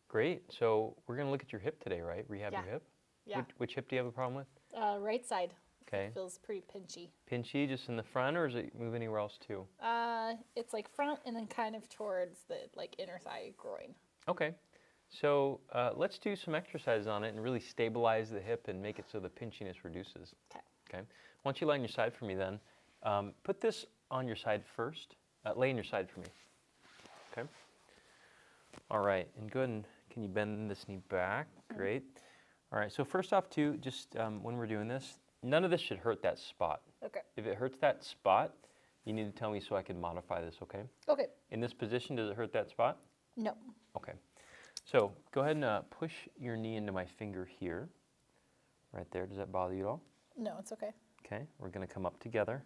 Great. So we're going to look at your hip today, right? Rehab Yeah. your hip? Yeah. Which hip do you have a problem with? Right side. Okay. Feels pretty pinchy. Pinchy, just in the front, or does it move anywhere else too? It's like front and then kind of towards the like inner thigh groin. Okay. So let's do some exercises on it and really stabilize the hip and make it so the pinchiness reduces. Okay. Okay. Why don't you lay on your side for me then? Put this on your side first. Lay on your side for me. Okay. All right. And go ahead and can you bend this knee back? Great. All right. So first off, too, just when we're doing this, none of this should hurt that spot. Okay. If it hurts that spot, you need to tell me so I can modify this. Okay. Okay. In this position, does it hurt that spot? No. Okay. So go ahead and push your knee into my finger here. Right there. Does that bother you at all? No, it's okay. Okay. We're going to come up together.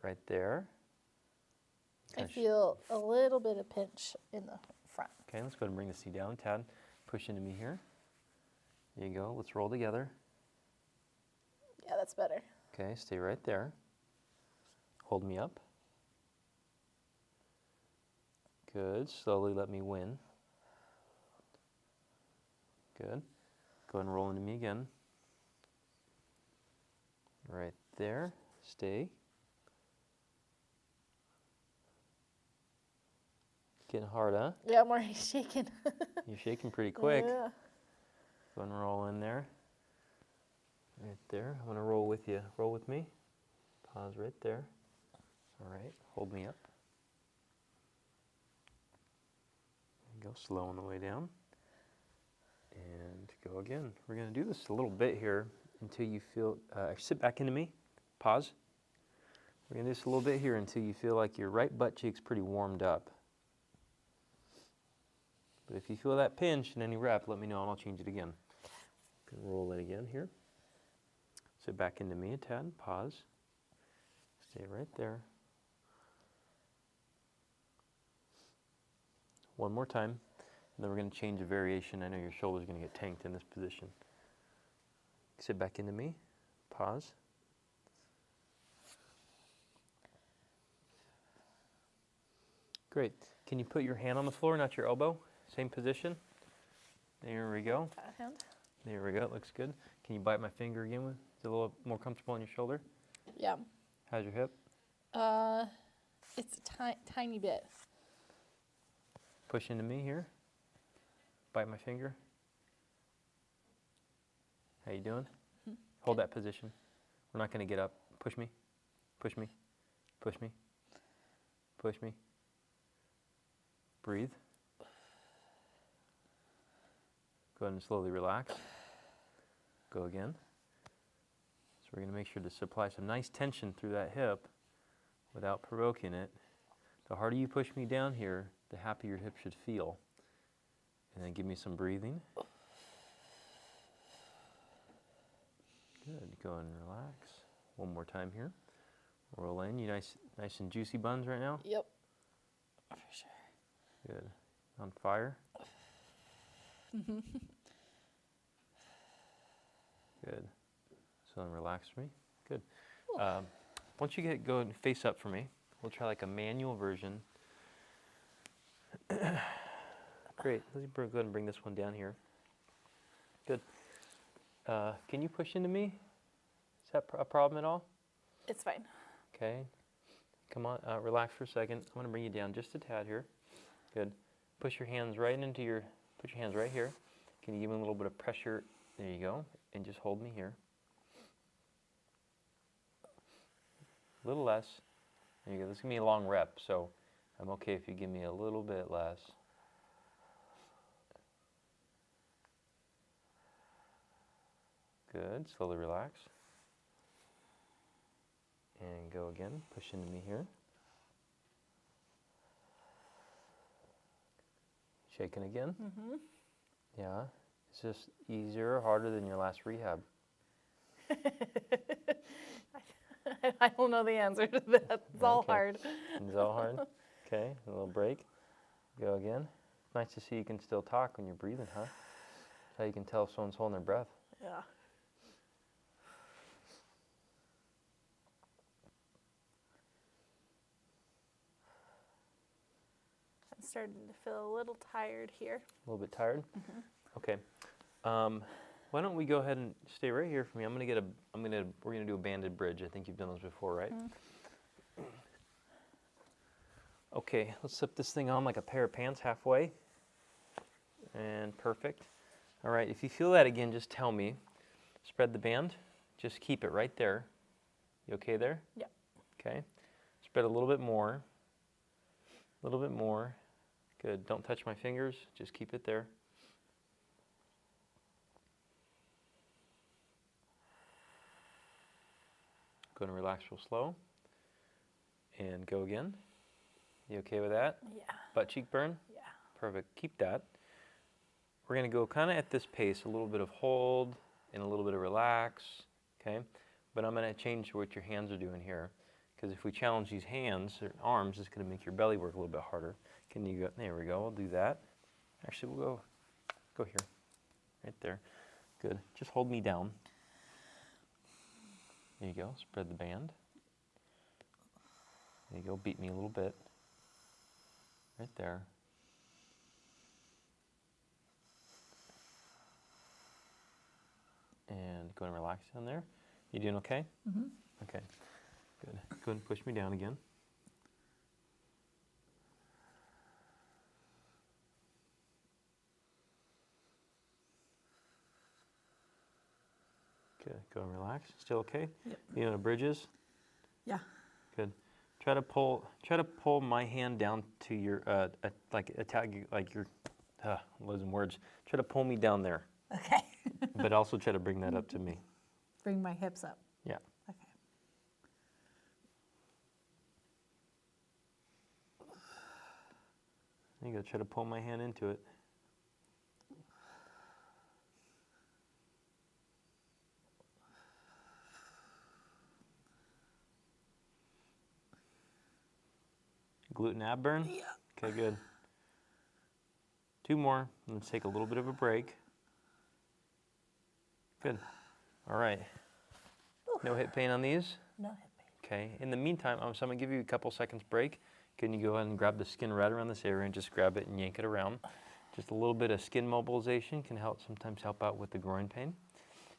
Right there. I feel a little bit of pinch in the front. Okay, let's go ahead and bring this knee down. Tad, push into me here. There you go. Let's roll together. Yeah, that's better. Okay, stay right there. Hold me up. Good. Slowly let me win. Good. Go ahead and roll into me again. Right there. Stay. Getting hard, huh? Yeah, I'm already shaking. You're shaking pretty quick. Yeah. Go ahead and roll in there. Right there. I'm going to roll with you. Roll with me. Pause right there. All right. Hold me up. And go slow on the way down. And go again. We're going to do this a little bit here until you feel... sit back into me. Pause. We're going to do this a little bit here until you feel like your right butt cheek's pretty warmed up. But if you feel that pinch in any rep, let me know and I'll change it again. Good. Roll it again here. Sit back into me a tad. Pause. Stay right there. One more time. And then we're going to change a variation. I know your shoulder's going to get tanked in this position. Sit back into me. Pause. Great. Can you put your hand on the floor, not your elbow? Same position. There we go. That hand. There we go. It looks good. Can you bite my finger again? Is it a little more comfortable on your shoulder? Yeah. How's your hip? It's a tiny bit. Push into me here. Bite my finger. How you doing? Mm-hmm. Hold that position. We're not going to get up. Push me. Push me. Push me. Push me. Breathe. Go ahead and slowly relax. Go again. So we're going to make sure to supply some nice tension through that hip without provoking it. The harder you push me down here, the happier your hip should feel. And then give me some breathing. Good. Go and relax. One more time here. Roll in. You nice and juicy buns right now? Yep. For sure. Good. On fire? Good. So then relax for me. Good. Once you go and face up for me, we'll try like a manual version. Great. Let's go ahead and bring this one down here. Good. Can you push into me? Is that a problem at all? It's fine. Okay. Come on. Relax for a second. I'm going to bring you down just a tad here. Good. Push your hands right into your... Put your hands right here. Can you give me a little bit of pressure? There you go. And just hold me here. A little less. There you go. This is going to be a long rep, so I'm okay if you give me a little bit less. Good. Slowly relax. And go again. Push into me here. Shaking again. Mm-hmm. Yeah. Is this easier or harder than your last rehab? I don't know the answer to that. It's all hard. It's all hard? Okay. A little break. Go again. Nice to see you can still talk when you're breathing, huh? That's how you can tell if someone's holding their breath. Yeah. starting to feel a little tired here. A little bit tired? Okay. Why don't we go ahead and stay right here for me? We're gonna do a banded bridge. I think you've done those before, right? Okay, let's slip this thing on like a pair of pants halfway. And perfect. All right, if you feel that again, just tell me. Spread the band. Just keep it right there. You okay there? Yep. Okay. Spread a little bit more. A little bit more. Good. Don't touch my fingers. Just keep it there. Go and relax real slow. And go again. You okay with that? Yeah. Butt cheek burn? Yeah. Perfect. Keep that. We're going to go kind of at this pace, a little bit of hold and a little bit of relax, okay? But I'm going to change what your hands are doing here, because if we challenge these hands or arms, it's going to make your belly work a little bit harder. Can you go? There we go. We'll do that. Actually, we'll go here, right there. Good. Just hold me down. There you go. Spread the band. There you go. Beat me a little bit. Right there. And go and relax down there. You doing okay? Okay, good. Go ahead and push me down again. Good. Go and relax. Still okay? Yep. You know the bridges? Yeah. Good. Try to pull my hand down to your losing words. Try to pull me down there. Okay. But also try to bring that up to me. Bring my hips up. Yeah. Okay. You gotta try to pull my hand into it. Glute and ab burn? Yeah. Okay, good. 2 more. Let's take a little bit of a break. Good. All right. No hip pain on these? No hip pain. Okay. In the meantime, so I'm going to give you a couple seconds break. Can you go ahead and grab the skin right around this area and just grab it and yank it around? Just a little bit of skin mobilization can sometimes help out with the groin pain.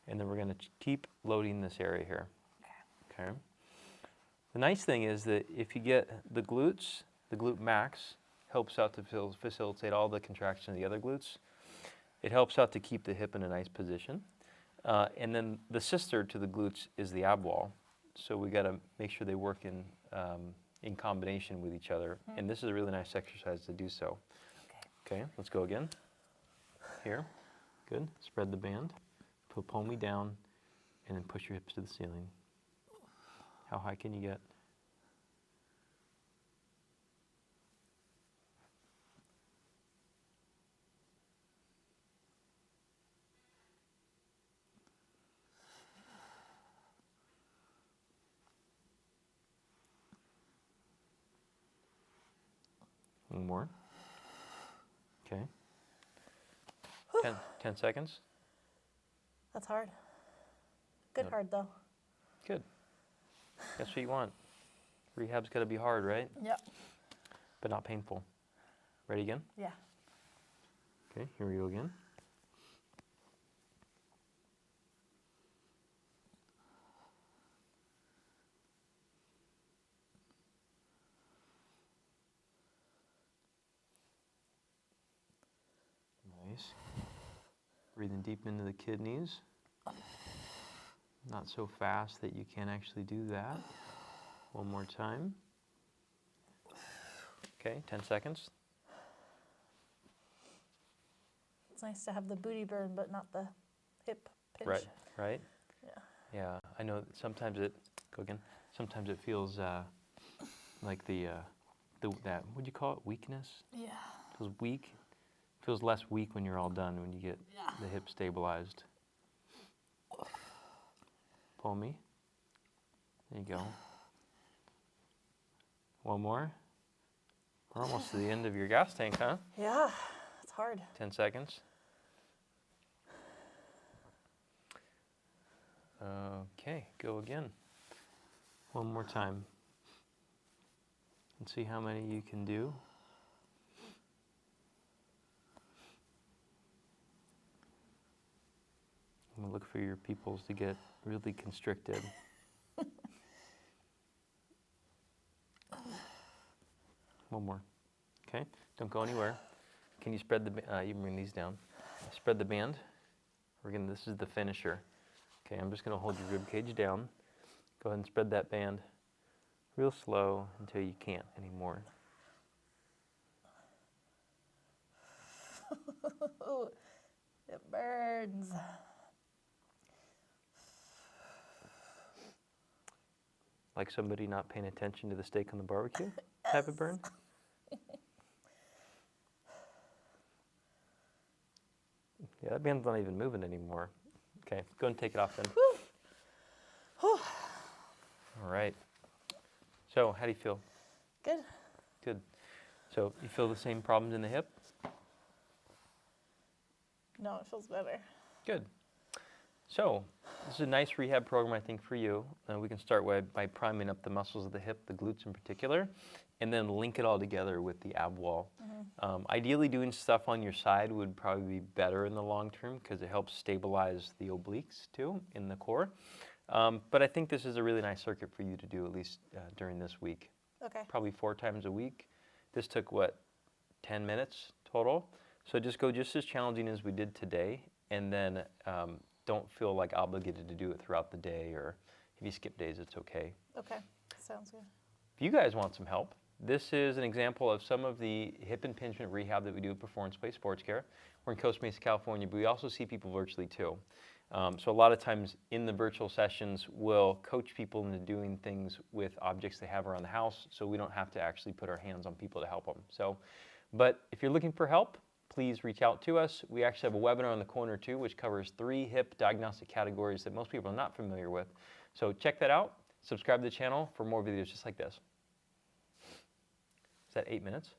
And then we're going to keep loading this area here. Okay. The nice thing is that if you get the glutes, the glute max helps out to facilitate all the contraction of the other glutes. It helps out to keep the hip in a nice position. And then the sister to the glutes is the ab wall. So we got to make sure they work in combination with each other. And this is a really nice exercise to do so. Okay, let's go again. Here. Good. Spread the band. Pull me down. And then push your hips to the ceiling. How high can you get? One more. Okay. 10 seconds. That's hard. Good Yep. hard though. Good. That's what you want. Rehab's got to be hard, right? Yep. But not painful. Ready again? Yeah. Okay, here we go again. Nice. Breathing deep into the kidneys. Not so fast that you can't actually do that. One more time. Okay, 10 seconds. It's nice to have the booty burn, but not the hip pinch. Right? Yeah. Yeah, I know that sometimes sometimes it feels like that, what'd you call it, weakness? Yeah. It feels weak. It feels less weak when you're all done, when you get the hip stabilized. Pull me. There you go. One more. We're almost to the end of your gas tank, huh? Yeah, it's hard. 10 seconds. Okay, go again. One more time. And see how many you can do. I'm gonna look for your pupils to get really constricted. One more. Okay, don't go anywhere. Can you spread the, you can bring these down. Spread the band. This is the finisher. Okay, I'm just gonna hold your rib cage down. Go ahead and spread that band real slow until you can't anymore. It burns. Like somebody not paying attention to the steak on the barbecue type of burn? Yeah, that band's not even moving anymore. Okay, go and take it off then. All right. So, how do you feel? Good. Good. So, you feel the same problems in the hip? No, it feels better. Good. So, this is a nice rehab program, I think, for you. We can start by priming up the muscles of the hip, the glutes in particular, and then link it all together with the ab wall. Ideally, doing stuff on your side would probably be better in the long term because it helps stabilize the obliques, too, in the core. But I think this is a really nice circuit for you to do, at least during this week. Okay. Probably 4 times a week. This took, 10 minutes total? So just go just as challenging as we did today, and then don't feel like obligated to do it throughout the day, or if you skip days, it's okay. Okay, sounds good. If you guys want some help, this is an example of some of the hip impingement rehab that we do at Performance Place Sports Care. We're in Costa Mesa, California, but we also see people virtually too. So a lot of times in the virtual sessions, we'll coach people into doing things with objects they have around the house, so we don't have to actually put our hands on people to help them. So, but if you're looking for help, please reach out to us. We actually have a webinar on the corner too, which covers 3 hip diagnostic categories that most people are not familiar with. So check that out. Subscribe to the channel for more videos just like this. Is that 8 minutes?